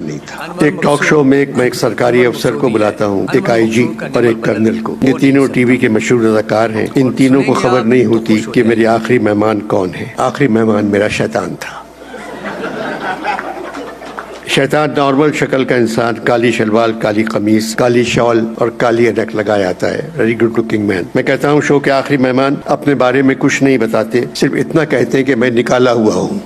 نہیں تھا۔ ایک ٹاک شو میں میں ایک سرکاری افسر کو بلاتا ہوں، ایک آئی جی اور ایک کرنل کو۔ یہ تینوں ٹی وی کے مشہور اداکار ہیں۔ ان تینوں کو خبر نہیں ہوتی کہ میری آخری مہمان کون ہے۔ آخری مہمان میرا شیطان تھا۔ شیطان نارمل شکل کا انسان، کالی شلوار، کالی قمیص، کالی شال اور کالی اینک لگائے آتا ہے، ویری گڈ لکنگ مین۔ میں کہتا ہوں شو کے آخری مہمان اپنے بارے میں کچھ نہیں بتاتے، صرف اتنا کہتے ہیں کہ میں نکالا ہوا ہوں۔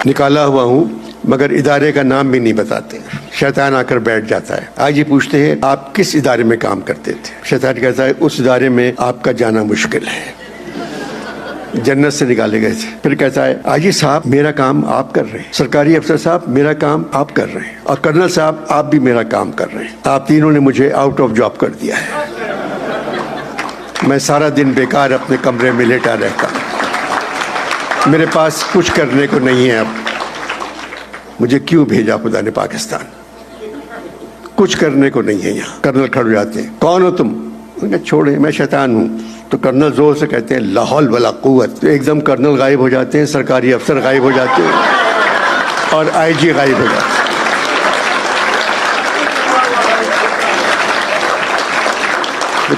نکالا ہوا ہوں مگر ادارے کا نام بھی نہیں بتاتے۔ شیطان آ کر بیٹھ جاتا ہے۔ آج یہ پوچھتے ہیں آپ کس ادارے میں کام کرتے تھے؟ شیطان کہتا ہے اس ادارے میں آپ کا جانا مشکل ہے، جنت سے نکالے گئے تھے۔ پھر کہتا ہے آجی صاحب میرا کام آپ کر رہے ہیں، سرکاری افسر صاحب میرا کام آپ کر رہے ہیں، اور کرنل صاحب آپ بھی میرا کام کر رہے ہیں۔ آپ تینوں نے مجھے آؤٹ آف جاب کر دیا ہے۔ میں سارا دن بیکار اپنے کمرے میں لیٹا رہتا ہوں، میرے پاس کچھ کرنے کو نہیں ہے۔ اب مجھے کیوں بھیجا خدا نے پاکستان؟ کچھ کرنے کو نہیں ہے یہاں۔ کرنل کھڑ جاتے ہیں، کون ہو تم؟ چھوڑے میں شیطان ہوں۔ تو کرنل زور سے کہتے ہیں لا حول ولا قوت۔ ایک دم کرنل غائب ہو جاتے ہیں، سرکاری افسر غائب ہو جاتے ہیں، اور آئی جی غائب ہو جاتے ہیں۔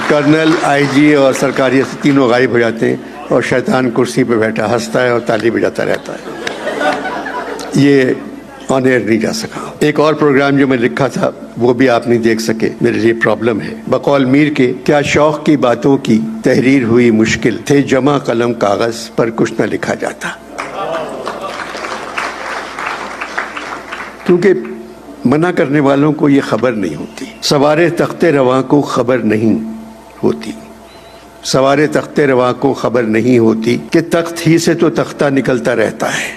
کرنل، آئی جی اور سرکاری افسر تینوں غائب ہو جاتے ہیں، اور شیطان کرسی پہ بیٹھا ہنستا ہے اور تالی بجاتا رہتا ہے۔ یہ آن ایئر نہیں جا سکا۔ ایک اور پروگرام جو میں لکھا تھا وہ بھی آپ نہیں دیکھ سکے، میرے لیے پرابلم ہے۔ بقول میر کے کیا شوق کی باتوں کی تحریر ہوئی مشکل، تھے جمع قلم کاغذ پر کچھ نہ لکھا جاتا۔ کیونکہ منع کرنے والوں کو یہ خبر نہیں ہوتی، سوارے تخت رواں کو خبر نہیں ہوتی، سوارے تخت رواں کو خبر نہیں ہوتی کہ تخت ہی سے تو تختہ نکلتا رہتا ہے۔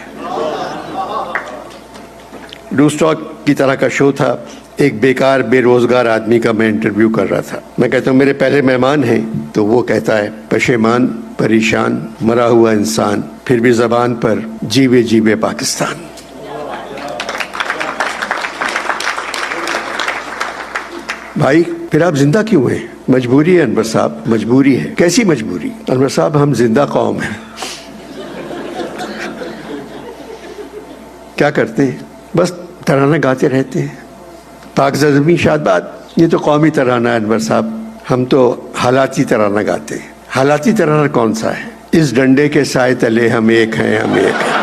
ڈوز ٹاک کی طرح کا شو تھا۔ ایک بیکار بے روزگار آدمی کا میں انٹرویو کر رہا تھا۔ میں کہتا ہوں میرے پہلے مہمان ہیں، تو وہ کہتا ہے پشیمان، پریشان، مرا ہوا انسان، پھر بھی زبان پر جیوے جیوے پاکستان۔ بھائی پھر آپ زندہ کیوں ہیں؟ مجبوری ہے انور صاحب، مجبوری ہے۔ کیسی مجبوری؟ انور صاحب ہم زندہ قوم ہیں۔ کیا کرتے ہیں؟ بس ترانہ گاتے رہتے ہیں۔ پاک زمین شاد باد، یہ تو قومی ترانہ ہے انور صاحب، ہم تو حالاتی ترانہ گاتے ہیں۔ حالاتی ترانہ کون سا ہے؟ اس ڈنڈے کے سائے تلے ہم ایک ہیں، ہم ایک ہیں۔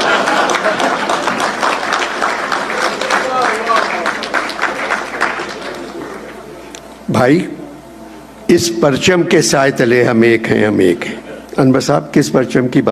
بھائی اس پرچم کے سائے تلے ہم ایک ہیں، ہم ایک ہیں۔ انور صاحب کس پرچم کی بات